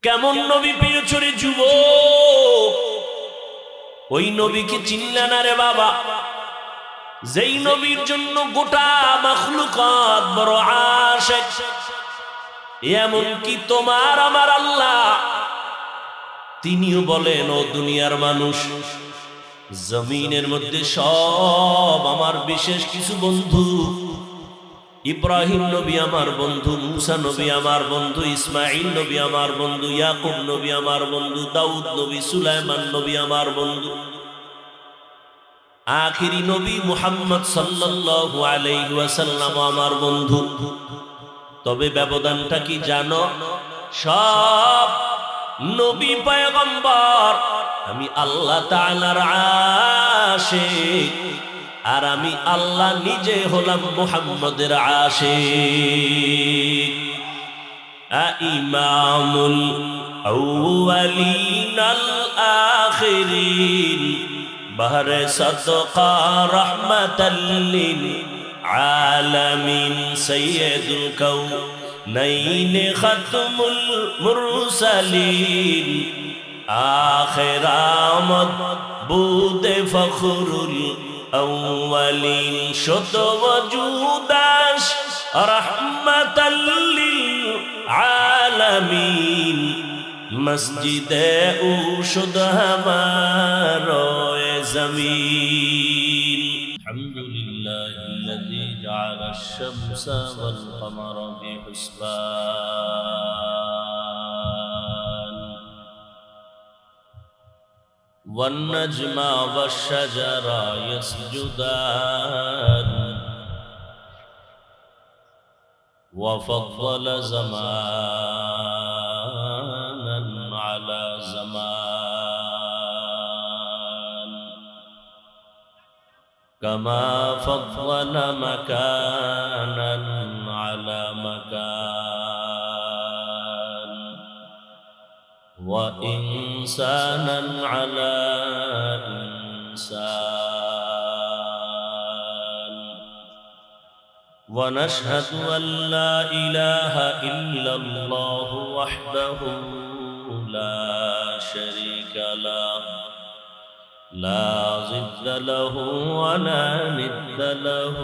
কেমন নবী পেয়েছো রে যুবক? ওই নবীকে চিনলে না রে বাবা, যেই নবীর জন্য গোটা মাখলুকাত বড় আশিক। এমন কি তোমার আমার আল্লাহ, তিনিও বলেন ও দুনিয়ার মানুষ, জমিনের মধ্যে সব আমার বিশেষ কিছু বন্ধু। ইব্রাহিম নবী আমার বন্ধু, মুসা নবী আমার বন্ধু, ইসমাইল নবী আমার বন্ধু, ইয়াকুব নবী আমার বন্ধু, দাউদ নবী, সুলাইমান নবী আমার বন্ধু, আখিরি নবী মুহাম্মদ সাল্লাল্লাহু আলাইহি ওয়াসাল্লাম আমার বন্ধু। তবে ব্যবধানটা কি জানো? সব নবী পয়গম্বর, আমি আল্লাহ তাআলার আশিক, আর আমি আল্লাহ নিজে হলাম মুহাম্মদের আশিক। ইমামুল আউয়ালিন আল আখিরিন, বহরে সদকা রহমাতাল লিল আলামিন, সাইয়্যিদুল কাউনাইন খাতমুল মুরসালিন, আখির আমদ বুদে ফখরুল আউয়ালিন, শত ওজুদাশ রহমাতাল লিল আলামিন, মসজিদে উশুদ হামারো জমিন। আলহামদুলিল্লাহিল্লাযী জাআলা আশ-শামসা ওয়াল কমারা বিহুসবান, ওয়ান নাজমা ওয়াশ শাজারা ইয়াসজুদান, ওয়া ফাদ্দালা জামানান আলা জামান, কামা ফাদ্দালা মাকানান আলা মাকান, ওয়া ইনসানান আলা ইনসান। ونشهد أن لا إله إلا الله وحده لا شريك له، لا ضد له ولا ند له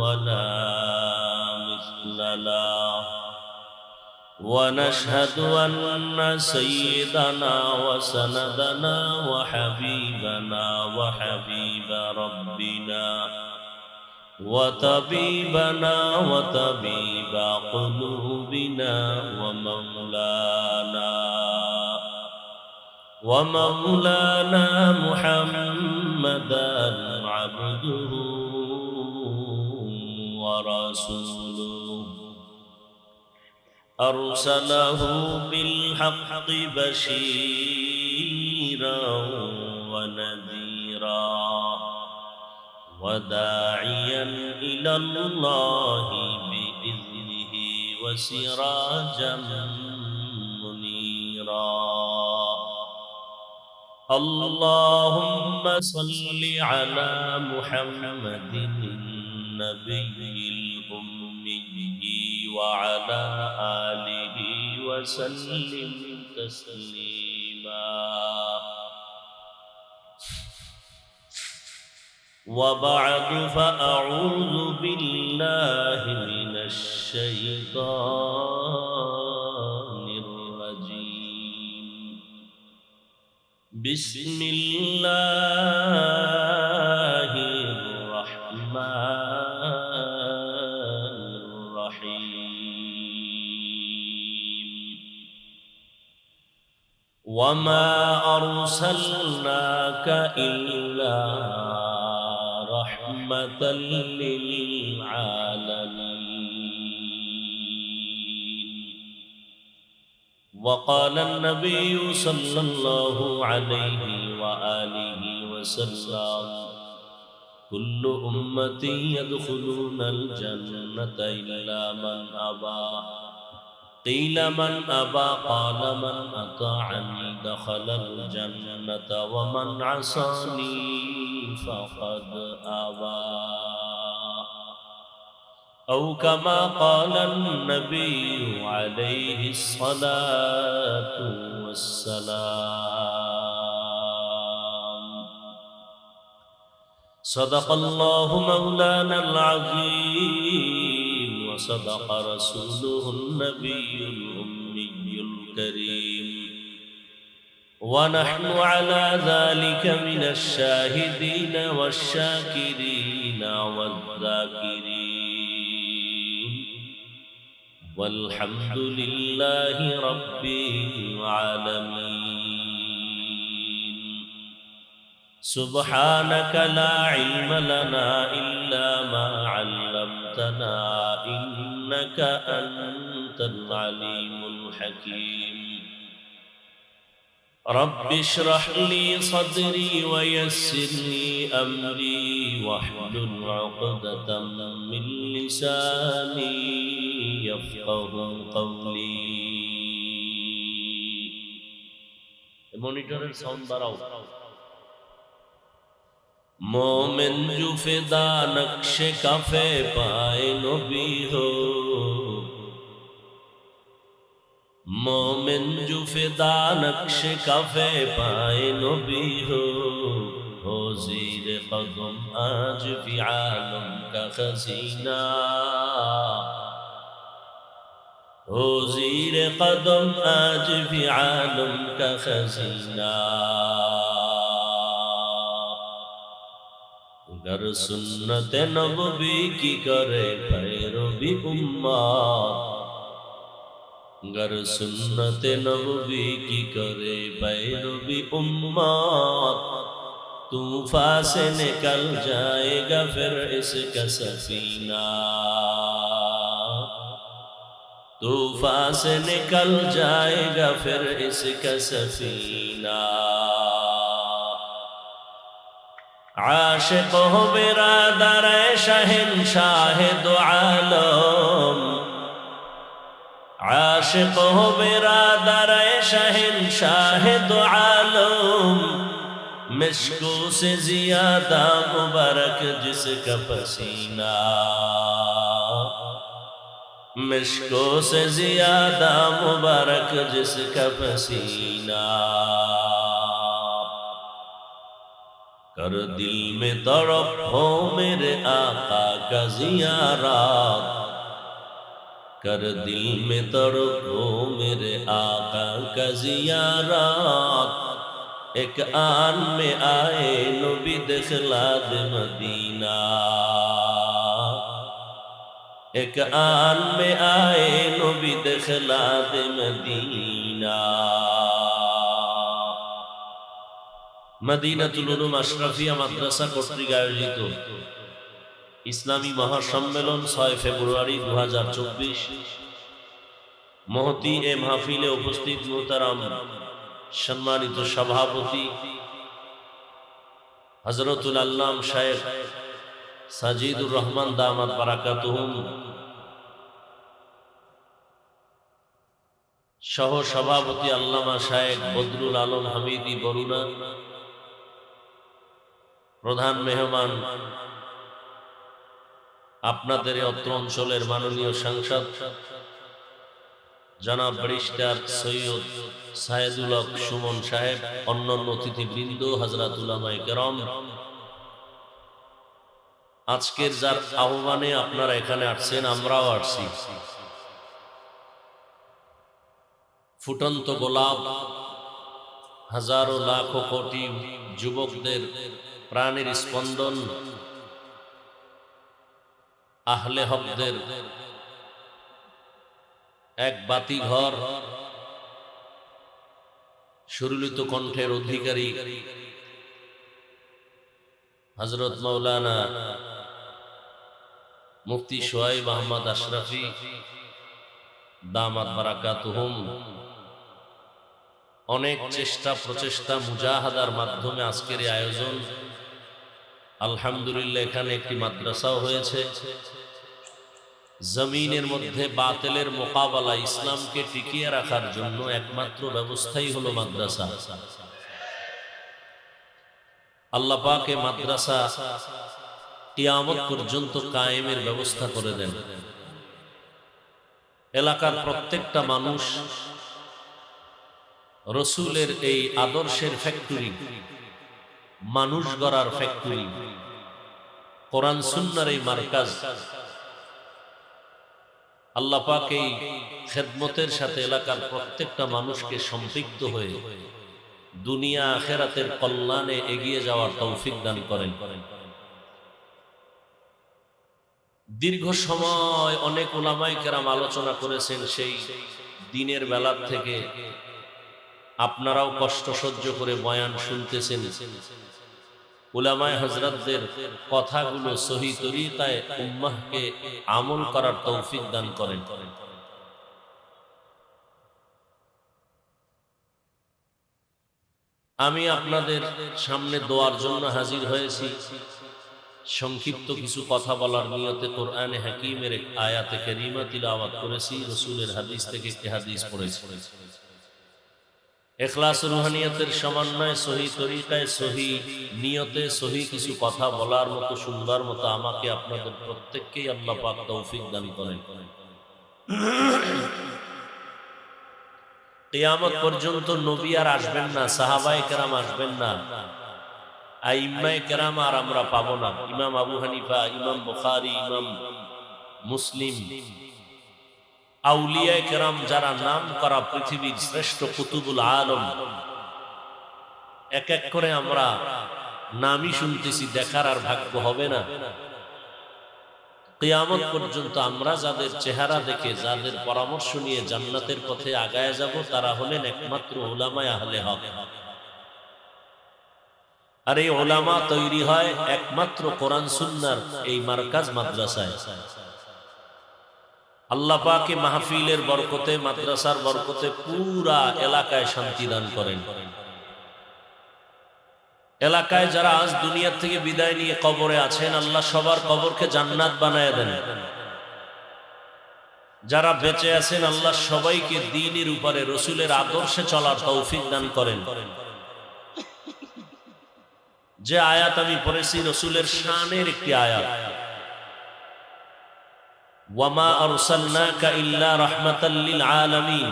ولا مثل له. ونشهد أن سيدنا وسندنا وحبيبنا وحبيب ربنا وطبيبنا وطبيب قلوبنا ومولانا محمدا عبده ورسوله، أرسله بالحق بشيرا ونذيرا، وداعيا إلى الله بإذنه وسراجا منيرا. اللهم صل على محمد النبي الأمي وعلى آله وسلم تسليما. وبعد، فأعوذ بالله من الشيطان الرجيم. بسم الله الرحمن الرحيم. وما أرسلناك إلا رحمة للعالمين. وقال النبي صلى الله عليه وآله وسلم: كل أمتي يدخلون الجنة إلا من أبى. قيل من أبى؟ قال من أطاعني دخل الجنة ومن عصاني فقد أبى. أو كما قال النبي عليه الصلاة والسلام. صدق الله مولانا العظيم وصدق رسوله النبي الأمي الكريم، ونحن على ذلك من الشاهدين والشاكرين والذاكرين، والحمد لله رب العالمين. سبحانك لا علم لنا إلا ما علمتنا إنك أنت العليم الحكيم. رب اشرح لي صدري ويسر لي أمري واحلل عقدة من لساني يفقه قولي. মনিটরের সাউন্ড বাড়াও। मोमिन जो फिदा नक्शे काफे पाए नबी हो, मोमिन जो फिदा नक्शे काफे पाए नबी हो जीर कदम आज भी आलम का खजीना, हो जीर कदम आज भी आलम का खजीना। गर सुन्नत नबवी की करे पैरवी उम्मत, गर सुन्नत नबवी की करे पैरवी उम्मत, तूफान से निकल जाएगा फिर इसका सफीना, तूफान से निकल जाएगा फिर इसका सफीना। आशिक हो बिरादर शहंशाह दो आलम, आशिक हो बिरादर शहंशाह दो आलम, मिश्को से ज्यादा मुबारक जिसका पसीना, मिश्को से ज्यादा मुबारक जिसका पसीना। कर दिल में तड़प हो मेरे आका का ज़ियारत, कर दिल में तड़प हो मेरे आका का ज़ियारत। एक आन में आए नबी दिखलाद मदीना, एक आन में आए नबी दिखलाद मदीना। মদিনাতুল উলুম আশরাফিয়া মাদ্রাসা কর্তৃক আয়োজিত ইসলামী মহাসম্মেলন 6 ফেব্রুয়ারি 2024 মহতি এ মাহফিলে উপস্থিত মুহতারাম সম্মানিত সভাপতি হযরতুল আল্লাম শায়েখ সাজিদুর রহমান দামাত বারাকাতুহুম, সহ সভাপতি আল্লামা শায়েখ বদরুল আলম হামিদি বরুণা, প্রধান মেহমান আপনাদের অত্র অঞ্চলের মাননীয় সাংসদ জনাব ব্যারিস্টার সৈয়দ সায়েদুল হক সুমন সাহেব, অন্যান্য অতিথিবৃন্দ, হযরত উলামায়ে কেরাম, আজকের যার আহ্বানে আপনারা এখানে আসছেন, আমরাও আসছি। ফুটন্ত গোলাপ, হাজারো লাখো কোটি যুবকদের প্রাণের স্পন্দন, আহলে হকদের এক বাতি ঘর, সুরলিত কণ্ঠের অধিকারী হযরত মাওলানা মুফতি শুআইব আহমদ আশরাফি দামাত বারাকাতুহুম অনেক চেষ্টা প্রচেষ্টা মুজাহাদার মাধ্যমে আজকের এই আয়োজন। আলহামদুলিল্লাহ এখানে একটি মাদ্রাসাও হয়েছে। জমিনের মধ্যে বাতিলের মোকাবেলা ইসলামকে টিকিয়ে রাখার জন্য একমাত্র ব্যবস্থাই হলো মাদ্রাসা। আল্লাহ পাক এই মাদ্রাসা কিয়ামত পর্যন্ত কায়েমের ব্যবস্থা করে দেন। এলাকার প্রত্যেকটা মানুষ রসুলের এই আদর্শের ফ্যাক্টরি, মানুষ গড়ার ফ্যাক্টরি, কোরআন সুন্নাহর এই মার্কাজ, আল্লাহ পাক এই খেদমতের সাথে এলাকার প্রত্যেকটা মানুষকে সম্পৃক্ত হয়ে দুনিয়া আখিরাতের কল্যাণে এগিয়ে যাওয়ার তৌফিক দান করেন। দীর্ঘ সময় অনেক উলামায়ে কেরাম আলোচনা করেছেন, সেই দিনের বেলা থেকে আপনারাও কষ্ট সহ্য করে বয়ান শুনতেছেন। উলামায়ে হযরতদের কথাগুলো সহি তরিকায় উম্মাহকে আমল করার তৌফিক দান করেন। আমি আপনাদের সামনে দোয়ার জন্য হাজির হয়েছি। সংক্ষিপ্ত কিছু কথা বলার নিয়তে কোরআনে হাকিমের এক আয়াতে কারিমা তিলাওয়াত করেছি, রাসূলের হাদিস থেকে একটি হাদিস পড়েছি। ইখলাস রুহানিয়তের সমন্বয়ে সহি তরিকায় সহি নিয়তে সহি কিছু কথা বলার মতো সুন্দর মতো আমাকে আপনাদের প্রত্যেককেই আল্লাহ পাক তৌফিক দান করেন। কিয়ামত পর্যন্ত নবী আর আসবেন না, সাহাবায়ে কেরাম আসবেন না, আইম্মায়ে কেরাম আর আমরা পাবো না। ইমাম আবু হানিফা, ইমাম বুখারী, ইমাম মুসলিম, আউলিয়ায়ে কেরাম যারা নাম করা পৃথিবীর শ্রেষ্ঠ কুতুবুল আলম, এক এক করে আমরা নামই শুনতেছি, দেখার আর ভাগ্য হবে না। কিয়ামত পর্যন্ত আমরা যাদের চেহারা দেখে, যাদের পরামর্শ নিয়ে জান্নাতের পথে আগায় যাব, তারা হলেন একমাত্র উলামায়ে আহলে হক। আর এই উলামা তৈরি হয় একমাত্র কোরআন সুন্নাহর এই মার্কাজ মাদ্রাসায়। আল্লাহ পাক এই মাহফিলের বরকতে, মাদ্রাসার বরকতে পুরা এলাকায় শান্তি দান করেন। এলাকায় যারা আজ দুনিয়া থেকে বিদায় নিয়ে কবরে আছেন, আল্লাহ সবার কবরকে জান্নাত বানায় দেন। যারা বেঁচে আছেন, আল্লাহ সবাইকে দ্বীনের উপরে রসুলের আদর্শে চলার তৌফিক দান করেন। যে আয়াত আমি পড়েছি রসুলের শানের একটি আয়াত, ওয়ামা আরসালনাকা ইল্লা রাহমাতাল লিল আলামিন।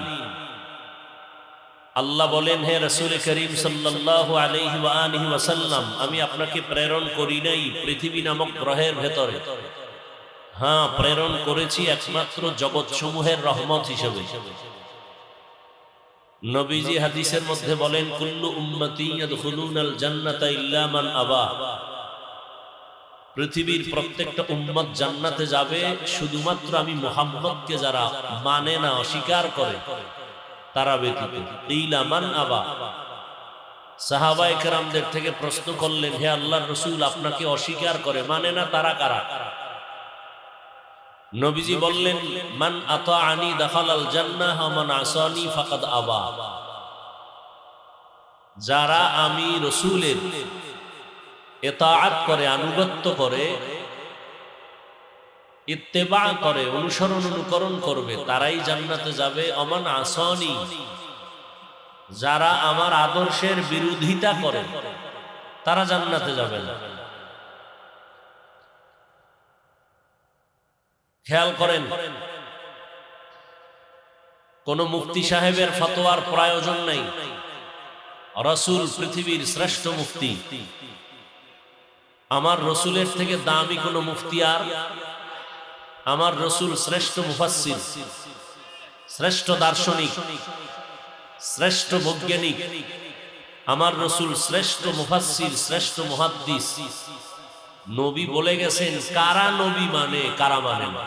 আল্লাহ বলেন, হে রাসূল করিম সাল্লাল্লাহু আলাইহি ওয়া আলিহি ওয়াসাল্লাম, আমি আপনাকে প্রেরণ করি নাই পৃথিবী নামক গ্রহের ভেতরে, হ্যাঁ প্রেরণ করেছি একমাত্র জগৎসমূহের রহমত হিসেবে। নবীজি হাদিসের মধ্যে বলেন, কুল্লু উম্মতি ইয়াদখুলুনাল জান্নাতা ইল্লা মান আবা। পৃথিবীর প্রত্যেকটা উম্মত জান্নাতে যাবে, শুধুমাত্র আমি মুহাম্মদকে যারা মানে না, অস্বীকার করে, তারা ব্যতীত। ইলা মান আবা। সাহাবায়ে কেরামদের থেকে প্রশ্ন করলেন, হে আল্লাহর রাসূল, আপনাকে অস্বীকার করে, মানে না, তারা কারা? নবীজি বললেন, মান আতাআনি দাখালাল জান্নাহ ওয়া মান আসানি ফাকাদ আবা। যারা আমি রাসূলের ইতাআত করে, আনুগত্য করে, ইত্তেবা করে, অনুসরণ অনুকরণ করবে, তারাই জান্নাতে যাবে। ওমান আসানি, যারা আমার আদর্শের বিরোধিতা করে, তারা জান্নাতে যাবে না। খেয়াল করেন, কোন মুফতি সাহেবের ফতোয়ার প্রয়োজন নাই। রাসূল পৃথিবীর শ্রেষ্ঠ মুফতি। আমার রাসূলের থেকে দামি কোন মুফতি আর? আমার রাসূল শ্রেষ্ঠ মুফাসসির, শ্রেষ্ঠ দার্শনিক, শ্রেষ্ঠ বৈজ্ঞানিক। আমার রাসূল শ্রেষ্ঠ মুফাসসির, শ্রেষ্ঠ মুহাদ্দিস। নবী বলে গেছেন, কারা নবী মানে, কারা মানে না।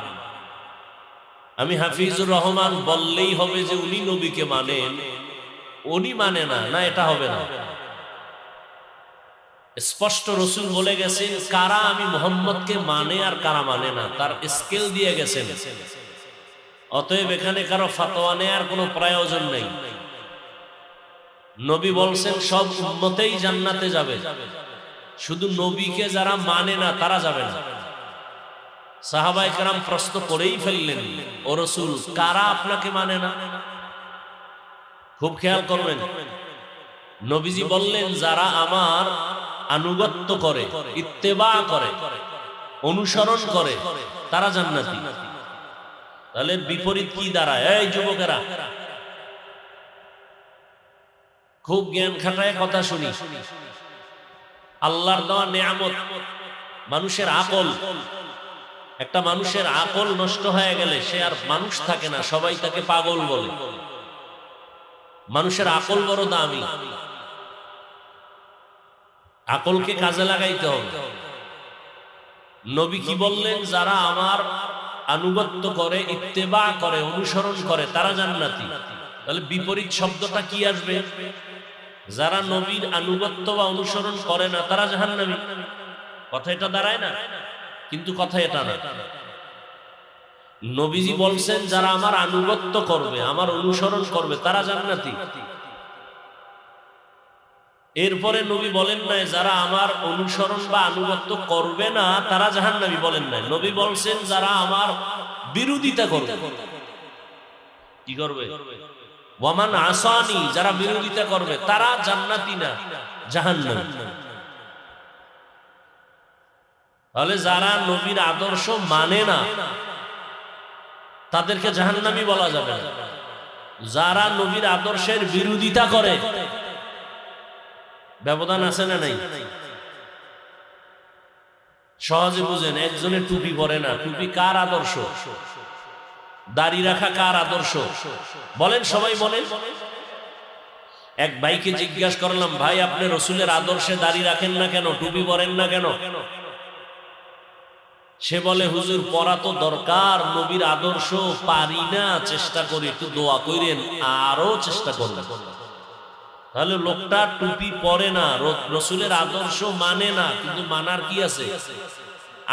আমি হাফিজুর রহমান বললেই হবে যে উনি নবীকে মানেন, উনি মানে না, না, এটা হবে না। স্পষ্ট রাসূল বলে গেছেন কারা আমি মুহাম্মদকে মানে আর কারা মানে না, তার স্কেল দিয়ে গেছেন। অতএব এখানে কারো ফতোয়া নেয়ার কোনো প্রয়োজন নেই। নবী বলছেন সব উম্মতেই জান্নাতে যাবে, শুধু নবীকে যারা মানে না তারা যাবে না। সাহাবায়ে কেরাম প্রশ্ন করেই ফেললেন, ও রাসূল, কারা আপনাকে মানে না? খুব খেয়াল করবেন, নবীজি বললেন যারা আমার আনুগত্য করে, ইত্তেবা করে, অনুসরণ করে তারা জান্নাতি। তাহলে বিপরীত কি দাঁড়ায়? এই যুবকেরা খুব জ্ঞান খাটায় কথা শুনি। আল্লাহর দেওয়া নেয়ামত মানুষের আকল, একটা মানুষের আকল নষ্ট হয়ে গেলে সে আর মানুষ থাকে না, সবাই তাকে পাগল বলে। মানুষের আকল বড় দামি, আকলকে কাজে লাগাইতে হবে। নবী কি বললেন? যারা আমার আনুগত্য করে, ইত্তেবা করে, অনুসরণ করে তারা জান্নাতি। তাহলে বিপরীত শব্দটা কি আসবে? যারা নবীর আনুগত্য বা অনুসরণ করে না তারা জাহান্নামী। কথা এটা দাঁড়ায় না? কিন্তু কথা এটা না। নবীজি বলছেন যারা আমার আনুগত্য করবে, আমার অনুসরণ করবে তারা জান্নাতি। এরপরে নবী বলেন নাই যারা আমার অনুসরণ বা আনুগত্য করবে না তারা জাহান্নামী, বলেন নাই। নবী বলছেন যারা আমার বিরোধিতা করবে। কি করবে? ওয়ামান আসানি, যারা বিরোধিতা করবে তারা জান্নাতি না, জাহান্নামী। তাহলে যারা নবীর আদর্শ মানে না তাদেরকে জাহান্নামী বলা যাবে না। যারা নবীর আদর্শের বিরোধিতা করে, ব্যবধান আছে না নাই? সহজে বুঝেন। একজনে টুপি পরে না, টুপি কার আদর্শ? দাড়ি রাখা কার আদর্শ? বলেন, সবাই বলেন। এক ভাইকে জিজ্ঞাসা করলাম, ভাই আপনি রসুলের আদর্শে দাড়ি রাখেন না কেন, টুপি পরেন না কেন? সে বলে, হুজুর পরা তো দরকার, নবীর আদর্শ পারি না, চেষ্টা করি, একটু দোয়া করেন, আরো চেষ্টা করলেন। তাহলে লোকটা টুপি পরে না, রসুলের আদর্শ মানে না, কিন্তু মানার কি আছে?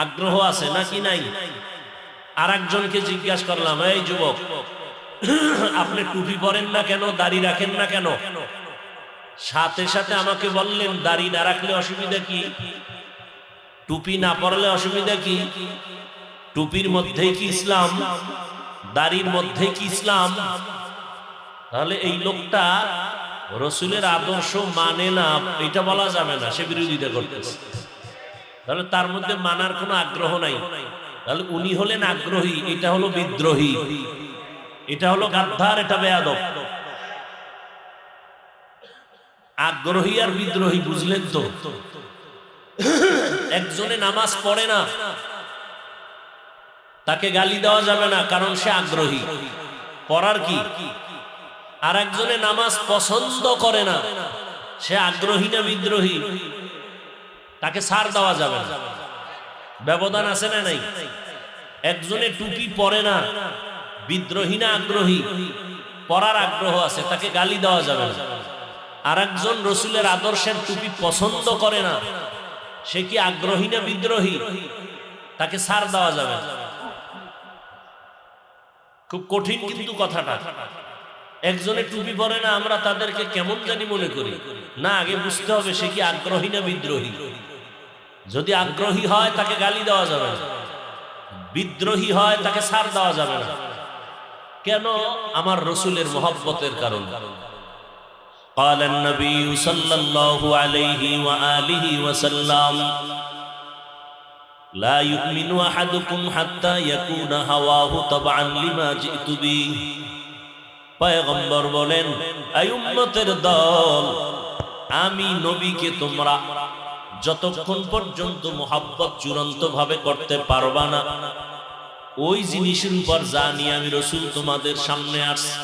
আগ্রহ আছে নাকি নাই? আর একজনকে জিজ্ঞাসা করলাম, এই যুবক আপনি টুপি পরেন না কেন, দাড়ি রাখেন না কেন? সাথে সাথে আমাকে বললেন, দাড়ি না রাখলে অসুবিধা কি? টুপি না পরলে অসুবিধা কি? টুপির মধ্যেই কি ইসলাম? দাড়ির মধ্যে কি ইসলাম? তাহলে এই লোকটা রসুলের আদর্শ মানে না, এটা বলা যাবে না, সে বিরোধিতা করতেছে। তাহলে তার মধ্যে মানার কোনো আগ্রহ নাই। তাহলে উনি হলেন আগ্রহী, এটা হলো বিদ্রোহী, এটা হলো গাদ্দার, এটা বেয়াদব। আগ্রহী আর বিদ্রোহী বুঝলেন তো? একজনে নামাজ পড়ে না, তাকে গালি দেওয়া যাবে না, কারণ সে আগ্রহী, পড়ার কি। আর একজনে নামাজ পছন্দ করে না, সে আগ্রহী না বিদ্রোহী, তাকে ছাড় দেওয়া যাবে না। ব্যবধান আছে না নাই? একজনে টুপি পরে না, বিদ্রোহী না আগ্রহী? পড়ার আগ্রহ আছে, তাকে গালি দেওয়া যাবে না। আর একজন রসুলের আদর্শের টুপি পছন্দ করে না, সে কি আগ্রহী না বিদ্রোহী? তাকে ছাড় দেওয়া যাবে না। খুব কঠিন কিন্তু কথাটা। একজনে টুপি পরে না, আমরা তাদেরকে কেমন জানি মনে করি। না, আগে বুঝতে হবে সে কি আগ্রহী না বিদ্রোহী। যদি আগ্রহী হয় তাকে গালি দেওয়া যাবে না, বিদ্রোহী হয় তাকে ছাড় দেওয়া যাবে না। কেন? আমার রসুলের মহব্বতের কারণে। قال النبي صلى الله عليه وآله وسلم لا يؤمن أحدكم حتى يكون هواه تبعا لما جئت به। পয়গম্বর বলেন, এই উম্মতের দল, আমি নবীকে তোমরা যতক্ষণ পর্যন্ত মহব্বত চূড়ান্ত ভাবে করতে পারবা না, ওই জিনিসের উপর যা নিয়ে আমি রসুল তোমাদের সামনে আসছি,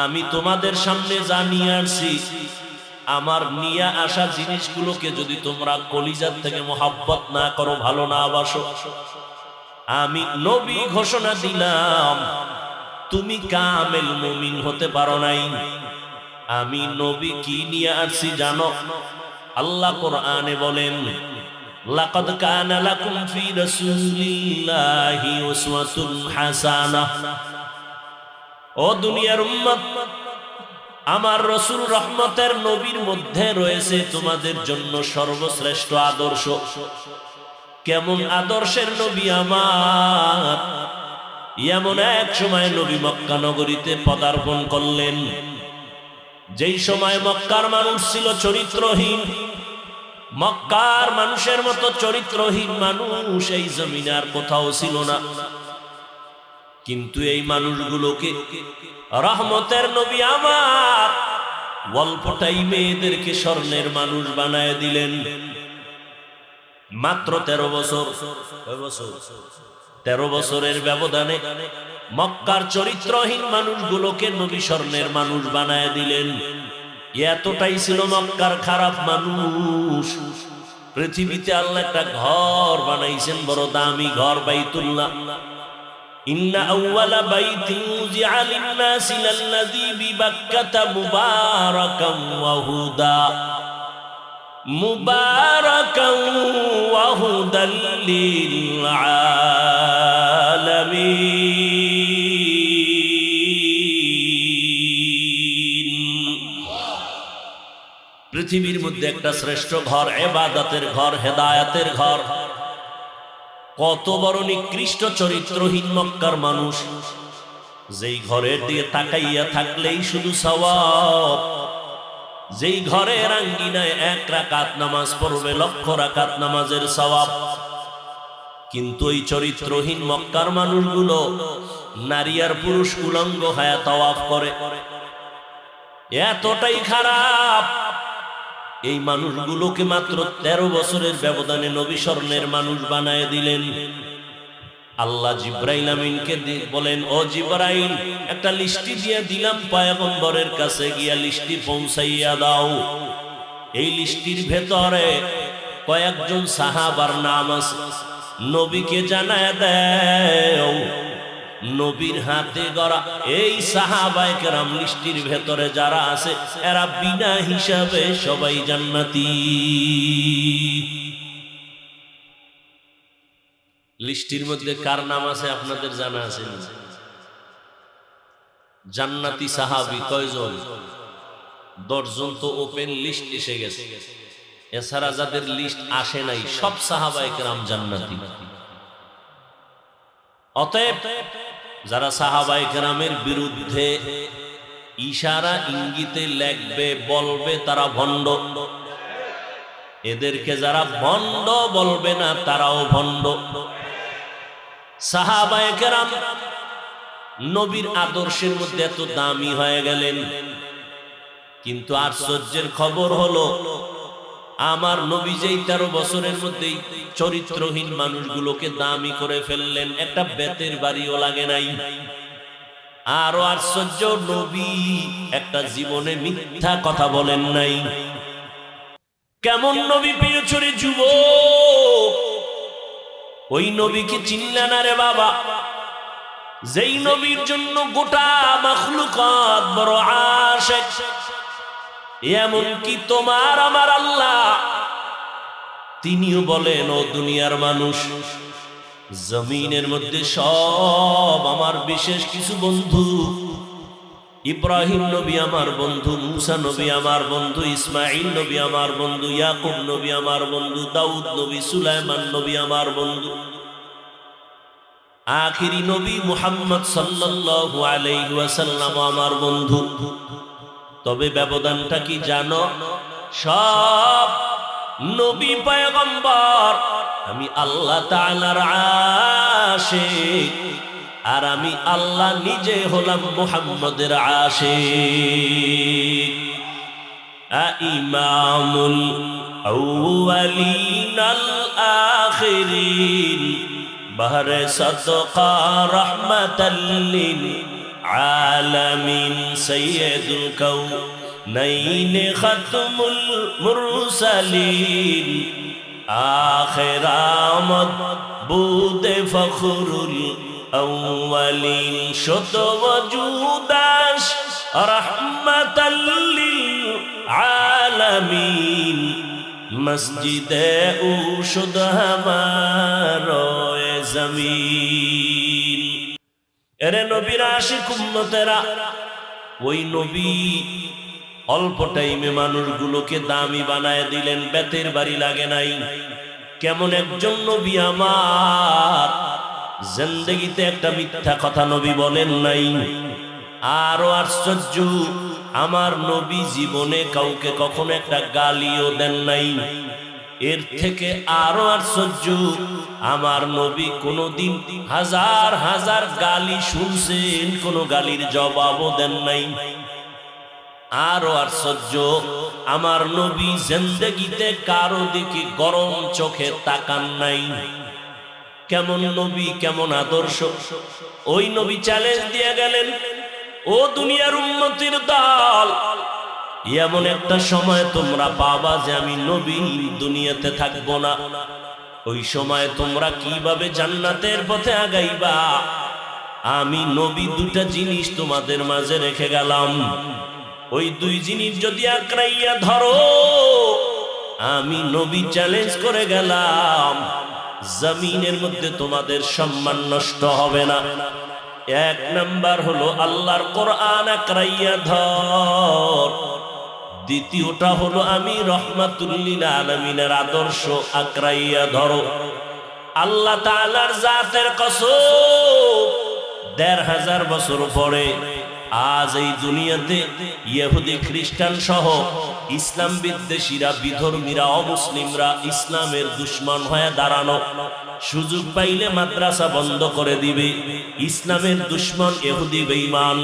আমি তোমাদের সামনে যা নিয়ে আসছি, আমার নিয়ে আসা জিনিসগুলোকে যদি তোমরা কলিজার থেকে মহব্বত না করো, ভালো না বাসো, আমি নবী ঘোষণা দিলাম তুমি কামেল মুমিন হতে পারো নাই। আমি নবী কি নিয়ে আসছি জানো? আল্লাহ কোরআনে বলেন, লাকাদ কানা লাকুম ফি রাসূলিল্লাহি উসওয়াতুন হাসানাহ। ও দুনিয়ার উম্মত, আমার রাসূল রহমতের নবীর মধ্যে রয়েছে তোমাদের জন্য সর্বশ্রেষ্ঠ আদর্শ। কেমন আদর্শের নবী আমার! এমন এক সময় নবী মক্কা নগরীতে পদার্পণ করলেন, যেই সময় মক্কার মানুষ ছিল চরিত্রহীন, মক্কার মানুষের মতো চরিত্রহীন মানুষ এই জমিনে আর কোথাও ছিল না, কিন্তু এই মানুষগুলোকে রহমতের নবী আমার অল্প টাইমে এদেরকে স্বর্ণের মানুষ বানায় দিলেন। মাত্র 13 বছর, 13 বছরের ব্যবধানে মক্কার চরিত্রহীন মানুষগুলোকে নবী স্বর্ণের মানুষ বানায় দিলেন। এতটাই ছিল মক্কার খারাপ মানুষ। পৃথিবীতে আল্লাহ একটা ঘর বানাইছেন, বড় দামি ঘর, বাইতুল্লাহ। ইন্না আউওয়ালা বাইতিন উযিআ লিন-নাসি লাল্লাযী বিবাক্কাতা মুবারাকান ওয়া হুদা, মুবারাকান ওয়া হুদাল লিল আলামিন। পৃথিবীর মধ্যে একটা শ্রেষ্ঠ ঘর, ইবাদতের ঘর, হেদায়েতের ঘর। কত বড় নিকৃষ্ট চরিত্রহীন মক্কার মানুষ, যেই ঘরের দিকে তাকাইয়া থাকলেই শুধু সওয়াব। যেই ঘরের আঙ্গিনায় 1 রাকাত নামাজ পড়বে 1,00,000 রাকাত নামাজের সওয়াব। কিন্তু এই চরিত্রহীন মক্কার মানুষগুলো নারী আর পুরুষ উলঙ্গ হয়ে তাওয়াফ করে। এতটাই খারাপ। এই মানুষগুলোকে মাত্র 13 বছরের ব্যবধানে নবী স্বর্ণের মানুষ বানায় দিলেন। আল্লাহ জিব্রাইল আমিনকে বলেন, ও জিব্রাইল, একটা লিস্টি দিয়ে দিলাম পয়গম্বরের কাছে, গিয়া লিস্টি পৌঁছাইয়া দাও। এই লিস্টির ভেতরে কয়েকজন সাহাবার নাম আছে, নবীকে জানায় দাও। নবীর হাতে গড়া এই সাহাবায়ে কেরাম লিস্টির ভেতরে যারা আছে, এরা বিনা হিসাবে সবাই জান্নাতি। লিস্টির মধ্যে কার নাম আছে আপনাদের জানা আছে? জান্নাতি সাহাবী কয়জন? 10 জন তো ওপেন লিস্ট এসে গেছে। এছাড়া যাদের লিস্ট আসে নাই সব সাহাবায়ে কেরাম জান্নাতি। অতএব যারা সাহাবায়ে কেরামের বিরুদ্ধে ইশারা ইঙ্গিতে লেখবে, বলবে, তারা ভণ্ড। এদেরকে যারা ভণ্ড বলবে না, তারাও ভণ্ড। সাহাবায়ে কেরাম নবীর আদর্শের মধ্যে এত দামি হয়ে গেলেন, কিন্তু আশ্চর্যের খবর হলো আমার নবী যেই 13 বছরের মধ্যেই চরিত্রহীন মানুষগুলোকে দামি করে ফেললেন, একটা বেতের বাড়িও লাগে নাই। আরো আশ্চর্য, নবী একটা জীবনে মিথ্যা কথা বলেন নাই। কেমন নবী পেয়েছো রে যুবক? ওই নবীকে চিনলে না রে বাবা, যেই নবীর জন্য গোটা মাখলুকাত বড় আশিক। এমন কি তোমার আমার আল্লাহ, তিনিও বলেন, ও দুনিয়ার মানুষ, জমিনের মধ্যে সব আমার বিশেষ কিছু বন্ধু। ইব্রাহিম নবী আমার বন্ধু, মুসা নবী আমার বন্ধু, ইসমাইল নবী আমার বন্ধু, ইয়াকুব নবী আমার বন্ধু, দাউদ নবী, সুলাইমান নবী আমার বন্ধু, আখিরি নবী মুহাম্মদ সাল্লাল্লাহু আলাইহি ওয়াসাল্লাম আমার বন্ধু। তবে ব্যবধানটা কি জানো? সব নবী পয়গম্বর, আমি আল্লাহ তাআলার আশিক, আর আমি আল্লাহ নিজে হলাম মুহাম্মদের আশিক। ইমামুল আউয়ালিন আল আখিরিন, বাহরে সাদকা রাহমাতাল লিল আলামিন, সাইয়্যিদুল কাউনাইন খাতমুল মুরসালিন, আখির আমদ বুদে ফখরুল আউয়ালিন, শত ওয়াজুদাস রাহমাতাল লিল আলামিন, মসজিদে উশুদ হামারোয়ে জমিন। এরে নবীর আশিক উম্মতেরা, ওই নবী অল্প টাইমে মানুষগুলোকে দামি বানায় দিলেন, বেতের বাড়ি লাগে নাই। কেমন একজন নবী আমার, জিন্দেগিতে একটা মিথ্যা কথা নবী বলেন নাই। আরো আশ্চর্য, আমার নবী জীবনে কাউকে কখনো একটা গালিও দেন নাই। এর থেকে আরো আশ্চর্য, আমার নবী কোনদিন হাজার হাজার গালি শুনছেন, কোন গালির জবাবও দেন নাই। আরো আশ্চর্য, আমার নবী জিন্দেগিতে কারো দিকে গরম চোখে তাকান নাই। কেমন নবী, কেমন আদর্শ! ওই নবী চ্যালেঞ্জ দিয়ে গেলেন, ও দুনিয়ার উম্মতের দল, এমন একটা সময় তোমরা পাবা যে আমি নবী দুনিয়াতে থাকবো না। ওই সময় তোমরা কিভাবে জান্নাতের পথে আগাইবা? আমি নবী দুটা জিনিস তোমাদের মাঝে রেখে গেলাম। ওই দুই জিনিস যদি আঁকড়াইয়া ধরো, আমি নবী চ্যালেঞ্জ করে গেলাম, জমিনের মধ্যে তোমাদের সম্মান নষ্ট হবে না। এক নাম্বার হলো আল্লাহর কোরআন আঁকড়াইয়া ধর। দ্বিতীয়টা হলো আমি রহমাতুল লিল আলামিনের আদর্শ আঁকড়াইয়া ধরো। আল্লাহ তাআলার জাতের কসম, ১৫০০ বছর পরে আজ এই দুনিয়াতে ইহুদি খ্রিস্টান সহ ইসলাম বিদ্বেষীরা, বিধর্মীরা, অমুসলিমরা ইসলামের দুশমন হয়ে দাঁড়ানো, সুযোগ পাইলে মাদ্রাসা বন্ধ করে দিবে। ইসলামের দুশমন ইহুদি বেঈমান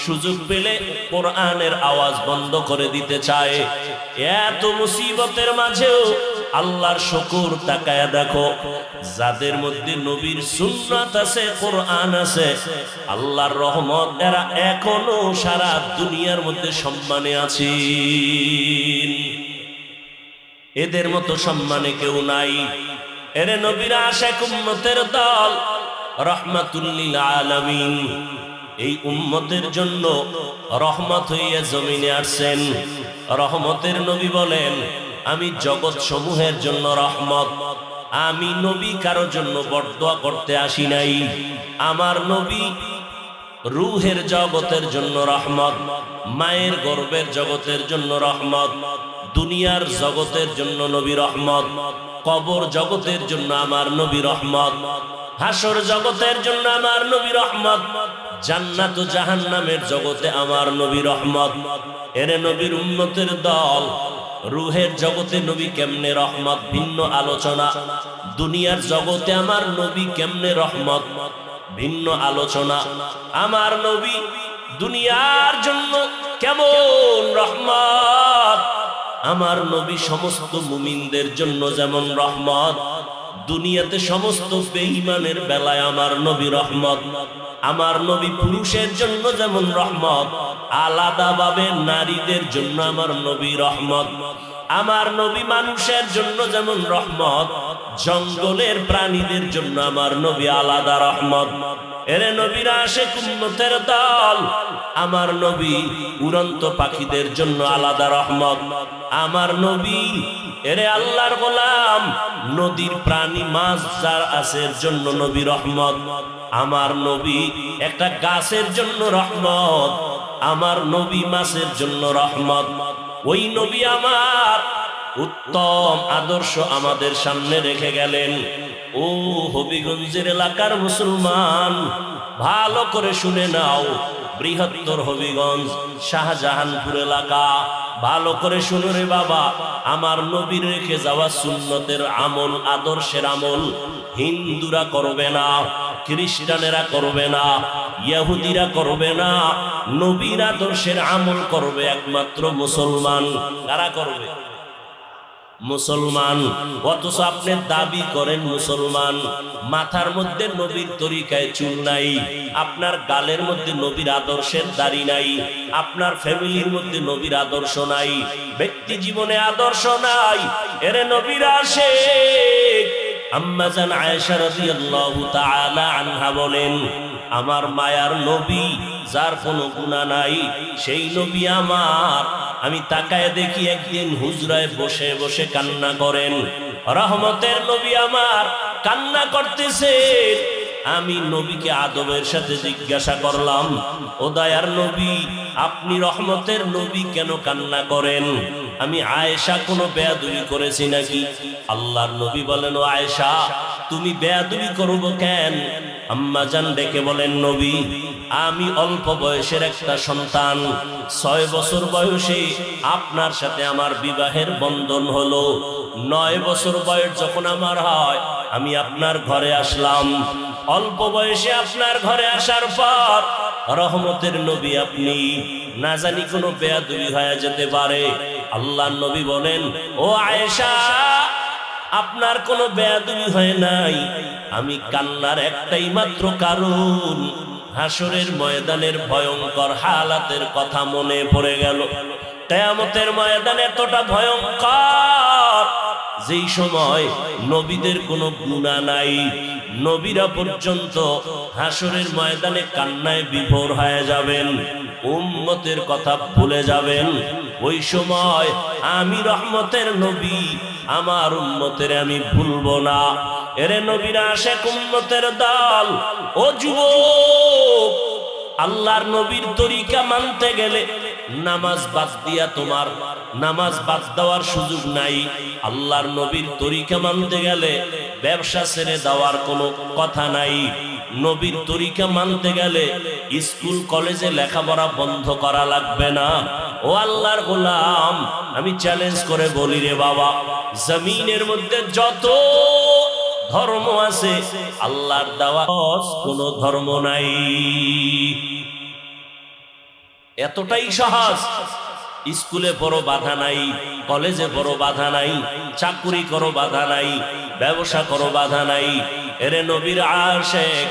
সুযোগ পেলে কোরআনের আওয়াজ বন্ধ করে দিতে চায়। এত মুসিবতের মাঝেও আল্লাহর শুকর, তাকায়া দেখো, যাদের মধ্যে নবীর সুন্নাত আছে, কোরআন আছে, আল্লাহর রহমত, এরা এখনো সারা দুনিয়ার মধ্যে সম্মানে আছে। এদের মতো সম্মানে কেউ নাই। এরে নবীর আশিক উম্মতের দল, রাহমাতুল লিল আলামিন, এই উম্মতের জন্য রহমত হইয়া জমিনে আসছেন। রহমতের নবী বলেন, আমি জগৎ সমূহের জন্য রহমত। আমি নবী কারোর জন্য বরদোয়া করতে আসি নাই। আমার নবী রূহের জগতের জন্য রহমত, মায়ের গর্ভের জগতের জন্য রহমত, দুনিয়ার জগতের জন্য নবী রহমত, কবর জগতের জন্য আমার নবী রহমত, হাসর জগতের জন্য আমার নবী রহমত, জান্নাত ও জাহান্নামের জগতে আমার নবী রহমত। এরে নবীর উম্মতের দল, রূহের জগতে নবী কেমনে রহমত ভিন্ন আলোচনা, দুনিয়ার জগতে আমার নবী কেমনে রহমত ভিন্ন আলোচনা। আমার নবী দুনিয়ার জন্য কেমন রহমত, আমার নবী সমস্ত মুমিনদের জন্য যেমন রহমত, দুনিয়াতে সমস্ত বেঈমানের বেলায় আমার নবী রহমত। আমার নবী পুরুষের জন্য যেমন রহমত, আলাদাভাবে নারীদের জন্য আমার নবী রহমত। আমার নবী মানুষের জন্য যেমন রহমত, জঙ্গলের প্রাণীদের জন্য আমার নবী আলাদা রহমত। এরে নবীর আশিক উম্মতের দল, আমার নবী উড়ন্ত পাখিদের জন্য আলাদা রহমত। আমার নবী, এরে আল্লাহর গোলাম, নদীর প্রাণী মাছ যার আছে এর জন্য নবী রহমত। আমার নবী একটা গাছের জন্য রহমত, আমার নবী মাছের জন্য রহমত। ওই নবী আমার উত্তম আদর্শ আমাদের সামনে রেখে গেলেন। ও হবিগঞ্জের এলাকার মুসলমান, ভালো করে শুনে নাও, বৃহত্তর হবিগঞ্জ শাহজাহানপুর এলাকা, ভালো করে শুনো রে বাবা। আমার নবীর রেখে যাওয়া সুন্নতের আমল, আদর্শের আমল হিন্দুরা করবে না, খ্রিস্টানেরা করবে না, ইহুদিরা করবে না। নবীর আদর্শের আমল করবে একমাত্র মুসলমান। কারা করবে? মুসলমান। অথচ আপনি দাবি করেন মুসলমান, মাথার মধ্যে নবীর তরিকায় চুল নাই, আপনার গালের মধ্যে নবীর আদর্শের দাড়ি নাই, আপনার ফ্যামিলির মধ্যে নবীর আদর্শ নাই, ব্যক্তি জীবনে আদর্শ নাই। এরে নবীর আশিক আম্মা জান আয়েশা রাদিয়াল্লাহু তাআলা আনহা বলেন, আমার মায়ার নবী, যার কোনো গুনাহ নাই, সেই নবী আমার। আমি তাকায় দেখি একদিন হুজরায় বসে বসে কান্না করেন। রহমতের নবী আমার কান্না করতেছেন। আমি নবীকে আদবের সাথে জিজ্ঞাসা করলাম, ও দয়ার নবী, আপনি রহমতের নবী কেন কান্না করেন? আমি আয়েশা কোনো বেয়াদবি করেছি নাকি? আল্লাহর নবী বলেন, ও আয়েশা, তুমি বেয়াদবি করবো কেন? আম্মা জান ডেকে বলেন, নবী, আমি অল্প বয়সের একটা সন্তান, 6 বছর বয়সে আপনার সাথে আমার বিবাহের বন্ধন হলো। 9 বছর বয়স যখন আমার হয়, আমি আপনার ঘরে আসলাম। অল্প বয়সে আপনার ঘরে আসার পর রহমতের নবী আপনি, না জানি কোনো বেয়াদবি হয়ে যেতে পারে। আল্লাহর নবী বলেন, ও আয়েশা, আপনার কোনো বেয়াদবি হয় নাই। আমি কান্নার একটাই মাত্র কারণ, হাসরের ময়দানের ভয়ঙ্কর হালাতের কথা মনে পড়ে গেল। কিয়ামতের ময়দান এতটা ভয়ঙ্কর, যেই সময় নবীদের কোনো গুনাহ নাই, নবীরা পর্যন্ত হাসরের ময়দানে কান্নায় বিভোর হয়ে যাবেন, উম্মতের কথা ভুলে যাবেন। ওই সময় আমি রহমতের নবী, আমার উম্মতের আমি ভুলবো না। এরে নবীরা আশেক উম্মতের দল, ও যুবক, আল্লাহর নবীর তরিকা মানতে গেলে নামাজ বাদ দিয়া তোমার নামাজ বাদ দেওয়ার সুযোগ নাই। আল্লাহর নবীর তরিকা মানতে গেলে ব্যবসা ছেড়ে দেওয়ার কোনো কথা নাই। নবীর তরিকা মানতে গেলে স্কুল কলেজে লেখাপড়া বন্ধ করা লাগবে না। ও আল্লাহর গোলাম, আমি চ্যালেঞ্জ করে বলি রে বাবা, জমিনের মধ্যে যত ধর্ম আছে, আল্লাহর দেওয়া কোনো ধর্ম নাই। এতটাই সহজ। স্কুলে বড় বাধা নাই, কলেজে বড় বাধা নাই, চাকরি করো বাধা নাই, ব্যবসা করো বাধা নাই। এরে নবীর আশেক,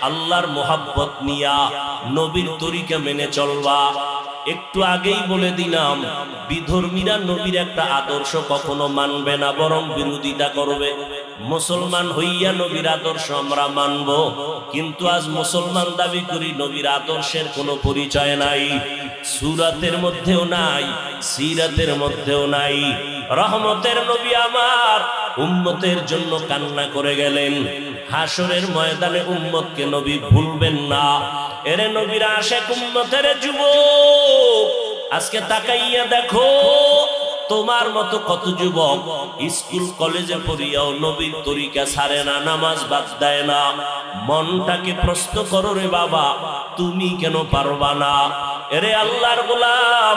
আল্লাহর মোহাব্বত নিয়া নবীর তরিকা মেনে চলবা। একটু আগেই বলে দিলাম, বিধর্মীরা নবীর একটা আদর্শ কখনো মানবে না, বরং বিরোধিতা করবে। মুসলমান হইয়া নবীর আদর্শ আমরা মানব, কিন্তু আজ মুসলমান দাবি করি নবীর আদর্শের কোনো পরিচয় নাই, সূরাতের মধ্যেও নাই, সিরাতের মধ্যেও নাই। রহমতের নবী আমার উম্মতের জন্য কান্না করে গেলেন, হাসরের ময়দানে উম্মতকে নবী ভুলবেন না। এরে নবীর আশেক উম্মতের যুবক, আজকে তাকাইয়া দেখো, তোমার মতো কত যুবক স্কুল কলেজে পড়িয়াও নবীর তরিকা ছাড়ে না, নামাজ বাদ দেয় না। মনটাকে প্রশ্ন করো রে বাবা, তুমি কেন পারবা না? এরে আল্লাহর গোলাম,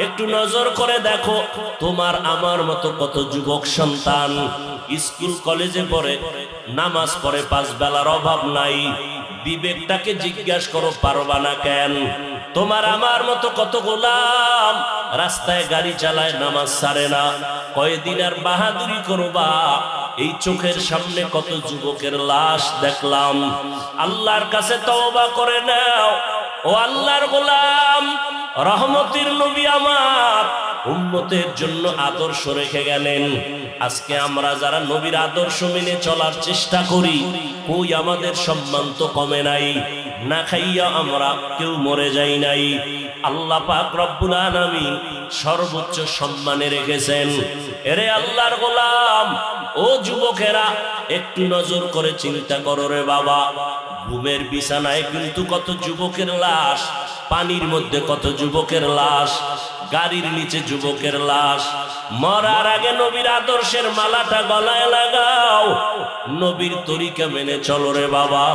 একটু নজর করে দেখো, তোমার আমার মতো কত যুবক সন্তান স্কুল কলেজে পড়ে, নামাজ পড়ে, 5 বেলার অভাব নাই। বিবেকটাকে জিজ্ঞাসা করো, পারবা না কেন? তোমার আমার মতো কত গোলাম রাস্তায় গাড়ি চালায়, নামাজ ছাড়ে না। কয়দিন আর বাহাদুরি করবা? এই চোখের সামনে কত যুবকের লাশ দেখলাম। আল্লাহর কাছে তওবা করে নাও। ও আল্লাহর গোলাম, রহমতের নবী আমার উম্মতের জন্য আদর্শ রেখে গেলেন। আজকে আমরা যারা নবীর আদর্শ মেনে চলার চেষ্টা করি, কই আমাদের সম্মান তো কমে নাই, না খাইয়া আমরা কেউ মরে যাই নাই। আল্লাহ পাক রব্বুল আলামিন সর্বোচ্চ সম্মানে রেখেছেন। এরে আল্লাহর গোলাম, ও যুবকেরা, একটু নজর করে চিন্তা করো রে বাবা, ঘুমের বিছানায় কিন্তু কত যুবকের লাশ, পানির মধ্যে কত যুবকের লাশ, গাড়ির নিচে যুবকের লাশ। মরার আগে নবীর আদর্শের মালাটা গলায় লাগাও, নবীর তরিকা মেনে চলো রে বাবা।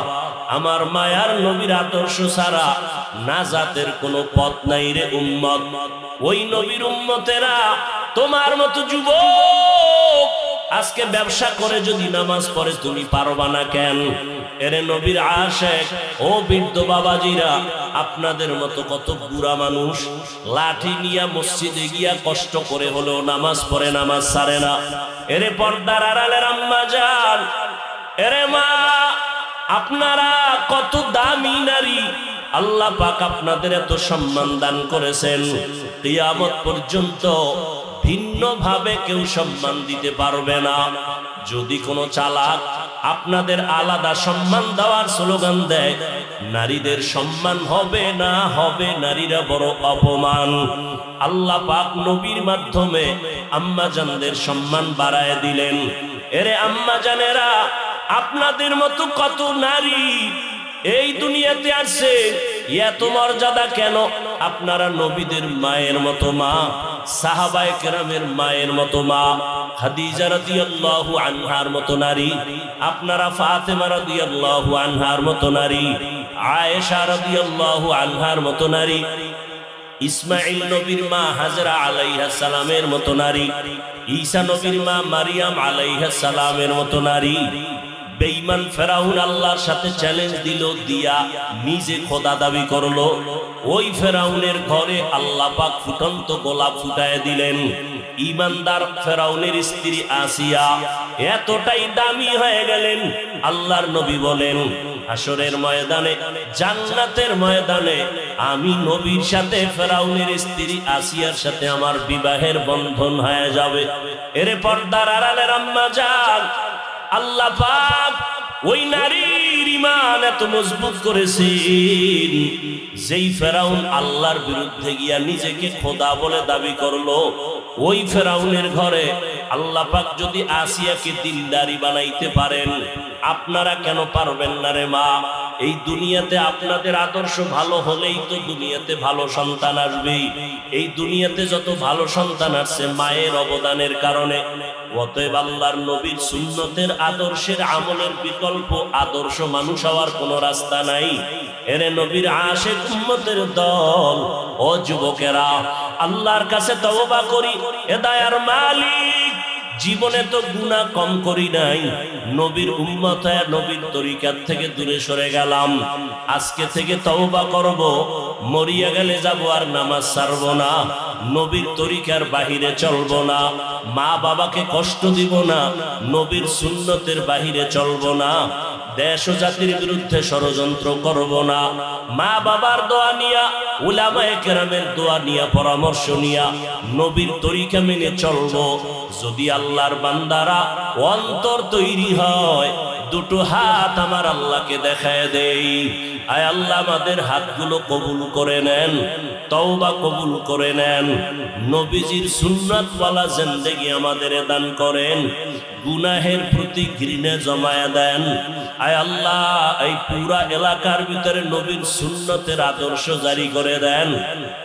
আমার মায়ার নবীর আদর্শ ছাড়া নাজাতের কোনো পথ নাই রে উম্মত। ওই নবীর উম্মতেরা তোমার মতো যুবক আজকে ব্যবসা করে যদি নামাজ পড়ে, তুমি পারবা না কেন? এরে নবীর আশেক, ও বৃদ্ধ বাবাজিরা, আপনাদের মতো কত বুড়া মানুষ লাঠি নিয়া মসজিদে গিয়া কষ্ট করে হলেও নামাজ পড়ে, নামাজ ছাড়ে না। এরে পর্দার আড়ালের আম্মা জান, এরে মা, আপনারা কত দামি নারী, আল্লাহ পাক আপনাদের এত সম্মান দান করেছেন, কিয়ামত পর্যন্ত ভিন্ন ভাবে কেউ সম্মান দিতে পারবে না। যদি কোনো চালাক আপনাদের আলাদা সম্মান দেওয়ার স্লোগান দেয়, নারীদের সম্মান হবে না, হবে নারীরা বড় অপমান। আল্লাহ পাক নবীর মাধ্যমে আম্মা জানদের সম্মান বাড়ায় দিলেন। এরে আম্মা জানেরা, আপনাদের মতো কত নারী এই দুনিয়াতে আসছে, এত মর্যাদা কেন? আপনারা নবীদের মায়ের মতো মা, সাহাবায়ে কেরামের মায়ের মতো মা, খাদিজা রাদিয়াল্লাহু আনহার মতো নারী, আপনারা ফাতেমা রাদিয়াল্লাহু আনহার মতো নারী, আয়েশা রাদিয়াল্লাহু আনহার মতো নারী, ইসমাইল নবীর মা হাজরা আলাইহিস সালামের মতো নারী, ঈসা নবীর মা মারিয়াম আলাইহিস সালামের মতো নারী। বেঈমান ফেরাউন আল্লাহর সাথে চ্যালেঞ্জ দিল, দিয়া নিজে খোদা দাবি করলো। ওই ফেরাউনের ঘরে আল্লাহ পাক ফুটন্ত গোলাপ ফুটায় দিলেন। ঈমানদার ফেরাউনের স্ত্রী আসিয়া এতটাই দামি হয়ে গেলেন, আল্লাহর নবী বলেন হাসরের ময়দানে, জান্নাতের ময়দানে আমি নবীর সাথে ফেরাউনের স্ত্রী আসিয়ার সাথে আমার বিবাহের বন্ধন হয়ে যাবে। এরে পর্দার আড়ালের আম্মা জান, আল্লাহ পাক ওই নারীর ঈমান এত মজবুত করেছেন, যেই ফেরাউন আল্লাহর বিরুদ্ধে গিয়া নিজেকে খোদা বলে দাবি করলো, ওই ফেরাউনের ঘরে আল্লাহ পাক যদি আসিয়াকে দিলদারি বানাইতে পারেন, আপনারা কেন পারবেন না রে মা? এই দুনিয়াতে আপনাদের আদর্শ ভালো হলেই তো দুনিয়াতে ভালো সন্তান আসবে। এই দুনিয়াতে যত ভালো সন্তান আসছে মায়ের অবদানের কারণে। অতএব আল্লাহর নবীর সুন্নতের আদর্শের আমলের বিকল্প আদর্শ মানুষ হওয়ার কোনো রাস্তা নাই। এরে নবীর আশিক উম্মতের দল, ও যুবকেরা, আল্লাহর কাছে তওবা করি। এ দয়ার মালিক, জীবনে তো গুনাহ কম করি নাই, নবীর উম্মত হয়ে নবীর তরিকার থেকে দূরে সরে গেলাম। আজকে থেকে তওবা করব, মরিয়া গেলে যাব আর নামাজ ছাড়ব না, নবীর তরিকার বাহিরে চলব না, মা বাবাকে কষ্ট দিব না, নবীর সুন্নতের বাহিরে চলব না, দেশ ও জাতির বিরুদ্ধে ষড়যন্ত্র করব না, মা বাবার দোয়া নিয়া, উলামায়ে কেরামের দোয়া নিয়া, পরামর্শ নিয়া নবীর তরিকা মেনে চলব। যদি আল্লাহর বান্দারা অন্তর তৈরি হয়, দুটো হাত আমার আল্লাহকে দেখায় দেই। আয় আল্লাহ, আমাদের হাতগুলো কবুল করে নেন, তওবা কবুল করে নেন, নবীজির সুন্নাতওয়ালা জিন্দেগি আমাদের দান করেন, গুনাহের প্রতি ঘৃণা জমায়া দেন। আয় আল্লাহ, এই পুরা এলাকার ভিতরে নবীর সুন্নতের আদর্শ জারি করে দেন।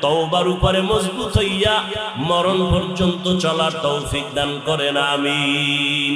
তওবার উপরে মজবুত হইয়া মরণ পর্যন্ত চলার তৌফিক দান করেন, আমিন।